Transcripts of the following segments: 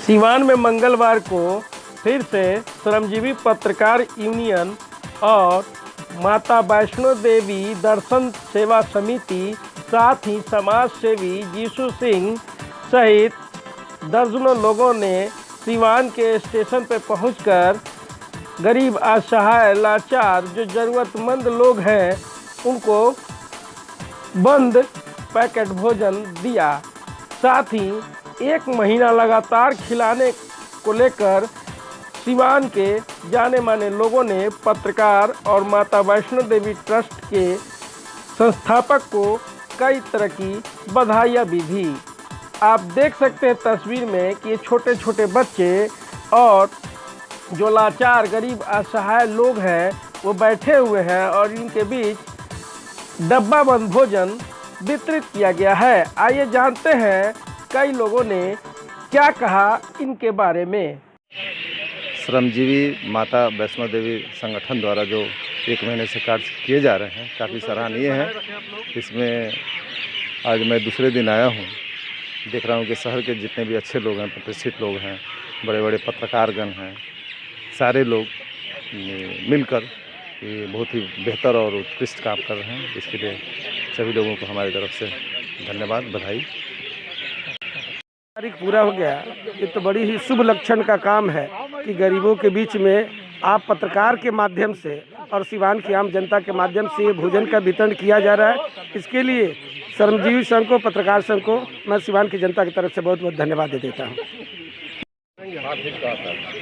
सिवान में मंगलवार को फिर से श्रमजीवी पत्रकार यूनियन और माता वैष्णो देवी दर्शन सेवा समिति, साथ ही समाज सेवी जीशु सिंह सहित दर्जनों लोगों ने सिवान के स्टेशन पर पहुंचकर गरीब, असहाय, लाचार जो ज़रूरतमंद लोग हैं उनको बंद पैकेट भोजन दिया। साथ ही 1 महीना लगातार खिलाने को लेकर सिवान के जाने माने लोगों ने पत्रकार और माता वैष्णो देवी ट्रस्ट के संस्थापक को कई तरह की बधाइयाँ भी दी। आप देख सकते हैं तस्वीर में कि ये छोटे छोटे बच्चे और जो लाचार, गरीब, असहाय लोग हैं वो बैठे हुए हैं और इनके बीच डब्बा बंद भोजन वितरित किया गया है। आइए जानते हैं कई लोगों ने क्या कहा इनके बारे में। श्रमजीवी माता वैष्णो देवी संगठन द्वारा जो 1 महीने से कार्य किए जा रहे हैं काफ़ी सराहनीय है। इसमें आज मैं दूसरे दिन आया हूँ, देख रहा हूँ कि शहर के जितने भी अच्छे लोग हैं, प्रतिष्ठित लोग हैं, बड़े बड़े पत्रकारगण हैं, सारे लोग मिलकर ये बहुत ही बेहतर और उत्कृष्ट काम कर रहे हैं। इसके लिए सभी लोगों को हमारी तरफ से धन्यवाद, बधाई। तारीख पूरा हो गया, ये तो बड़ी ही शुभ लक्षण का काम है कि गरीबों के बीच में आप पत्रकार के माध्यम से और सिवान की आम जनता के माध्यम से ये भोजन का वितरण किया जा रहा है। इसके लिए श्रमजीवी संघ को, पत्रकार संघ को मैं सिवान की जनता की तरफ से बहुत बहुत धन्यवाद दे देता हूँ।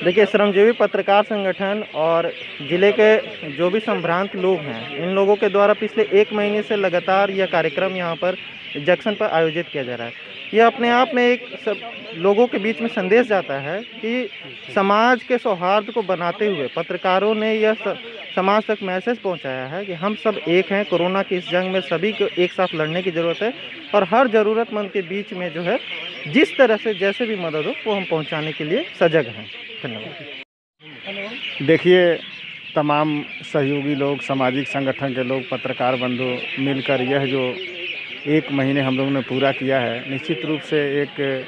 देखिए, श्रमजीवी पत्रकार संगठन और ज़िले के जो भी संभ्रांत लोग हैं, इन लोगों के द्वारा पिछले 1 महीने से लगातार यह कार्यक्रम यहाँ पर जंक्शन पर आयोजित किया जा रहा है। यह अपने आप में एक सब लोगों के बीच में संदेश जाता है कि समाज के सौहार्द को बनाते हुए पत्रकारों ने यह समाज तक मैसेज पहुंचाया है कि हम सब एक हैं। कोरोना की इस जंग में सभी को एक साथ लड़ने की ज़रूरत है और हर ज़रूरतमंद के बीच में जो है जिस तरह से जैसे भी मदद हो वो हम पहुंचाने के लिए सजग हैं। धन्यवाद। देखिए, तमाम सहयोगी लोग, सामाजिक संगठन के लोग, पत्रकार बंधु मिलकर यह जो 1 महीने हम लोगों ने पूरा किया है, निश्चित रूप से एक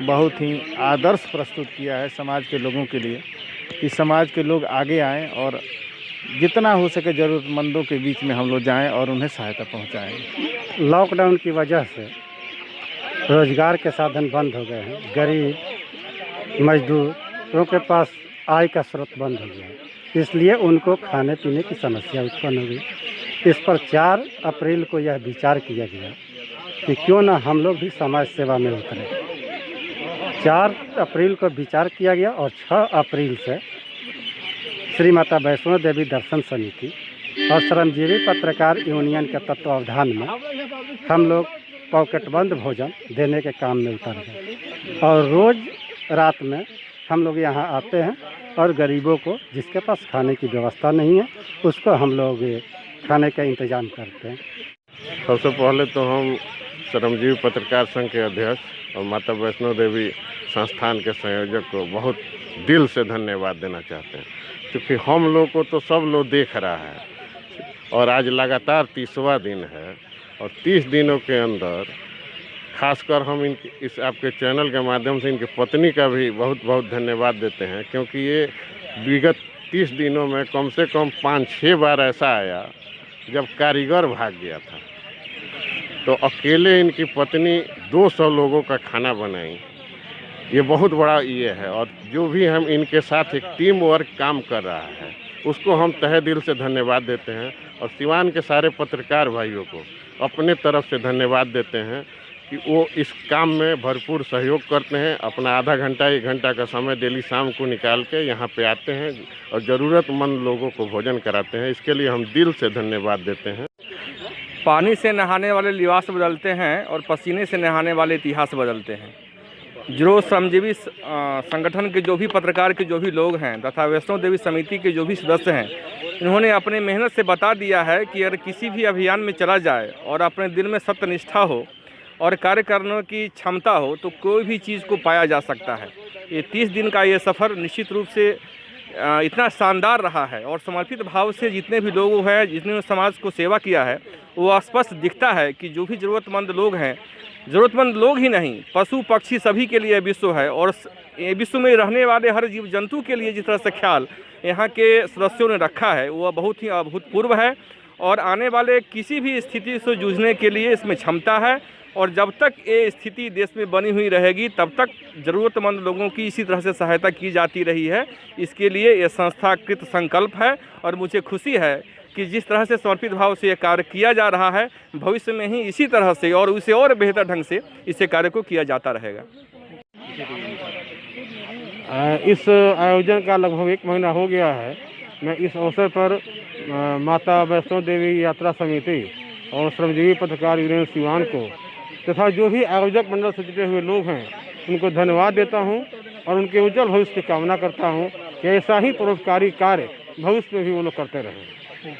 बहुत ही आदर्श प्रस्तुत किया है समाज के लोगों के लिए कि समाज के लोग आगे आएँ और जितना हो सके ज़रूरतमंदों के बीच में हम लोग जाएं और उन्हें सहायता पहुंचाएं। लॉकडाउन की वजह से रोज़गार के साधन बंद हो गए हैं। गरीब, मजदूरों के पास आय का स्रोत बंद हो गया है, इसलिए उनको खाने पीने की समस्या उत्पन्न हो गई। इस पर 4 अप्रैल को यह विचार किया गया कि क्यों ना हम लोग भी समाज सेवा में उतरें। 4 अप्रैल को विचार किया गया और 6 अप्रैल से श्री माता वैष्णो देवी दर्शन समिति और श्रमजीवी पत्रकार यूनियन के तत्वावधान में हम लोग पॉकेटबंद भोजन देने के काम में उतर गए और रोज़ रात में हम लोग यहाँ आते हैं और गरीबों को, जिसके पास खाने की व्यवस्था नहीं है, उसको हम लोग खाने का इंतज़ाम करते हैं। सबसे पहले तो हम श्रमजीवी पत्रकार संघ के अध्यक्ष और माता वैष्णो देवी संस्थान के संयोजक को बहुत दिल से धन्यवाद देना चाहते हैं, क्योंकि हम लोग को तो सब लोग देख रहा है और आज लगातार 30वां दिन है और 30 दिनों के अंदर खासकर हम इस आपके चैनल के माध्यम से इनकी पत्नी का भी बहुत बहुत धन्यवाद देते हैं, क्योंकि ये विगत 30 दिनों में कम से कम 5-6 बार ऐसा आया जब कारीगर भाग गया था, तो अकेले इनकी पत्नी 200 लोगों का खाना बनाई। ये बहुत बड़ा ये है और जो भी हम इनके साथ एक टीम वर्क काम कर रहा है उसको हम तहे दिल से धन्यवाद देते हैं और सिवान के सारे पत्रकार भाइयों को अपने तरफ से धन्यवाद देते हैं कि वो इस काम में भरपूर सहयोग करते हैं। अपना आधा घंटा 1 घंटा का समय डेली शाम को निकाल के यहाँ पे आते हैं और ज़रूरतमंद लोगों को भोजन कराते हैं। इसके लिए हम दिल से धन्यवाद देते हैं। पानी से नहाने वाले लिबास बदलते हैं और पसीने से नहाने वाले इतिहास बदलते हैं। जो श्रमजीवी संगठन के जो भी पत्रकार के जो भी लोग हैं तथा वैष्णो देवी समिति के जो भी सदस्य हैं, इन्होंने अपने मेहनत से बता दिया है कि अगर किसी भी अभियान में चला जाए और अपने दिल में सत्यनिष्ठा हो और कार्य करने की क्षमता हो तो कोई भी चीज़ को पाया जा सकता है। ये 30 दिन का ये सफ़र निश्चित रूप से इतना शानदार रहा है और समर्पित भाव से जितने भी लोग हैं, जितने समाज को सेवा किया है, वो स्पष्ट दिखता है कि जो भी ज़रूरतमंद लोग हैं ज़रूरतमंद लोग ही नहीं, पशु पक्षी सभी के लिए विश्व है, और ये विश्व में रहने वाले हर जीव जंतु के लिए जिस तरह से ख्याल यहाँ के सदस्यों ने रखा है वह बहुत ही अभूतपूर्व है, और आने वाले किसी भी स्थिति से जूझने के लिए इसमें क्षमता है। और जब तक ये स्थिति देश में बनी हुई रहेगी तब तक ज़रूरतमंद लोगों की इसी तरह से सहायता की जाती रही है। इसके लिए ये संस्था कृत संकल्प है, और मुझे खुशी है कि जिस तरह से समर्पित भाव से ये कार्य किया जा रहा है, भविष्य में ही इसी तरह से और उसे और बेहतर ढंग से इस कार्य को किया जाता रहेगा। इस आयोजन का लगभग 1 महीना हो गया है। मैं इस अवसर पर माता वैष्णो देवी यात्रा समिति और श्रमजीवी पत्रकार यूनियन सिवान को तथा जो भी आयोजक मंडल से जुड़े हुए लोग हैं उनको धन्यवाद देता हूं, और उनके उज्जवल भविष्य की कामना करता हूं कि ऐसा ही परोपकारी कार्य भविष्य में भी वो लोग करते रहें।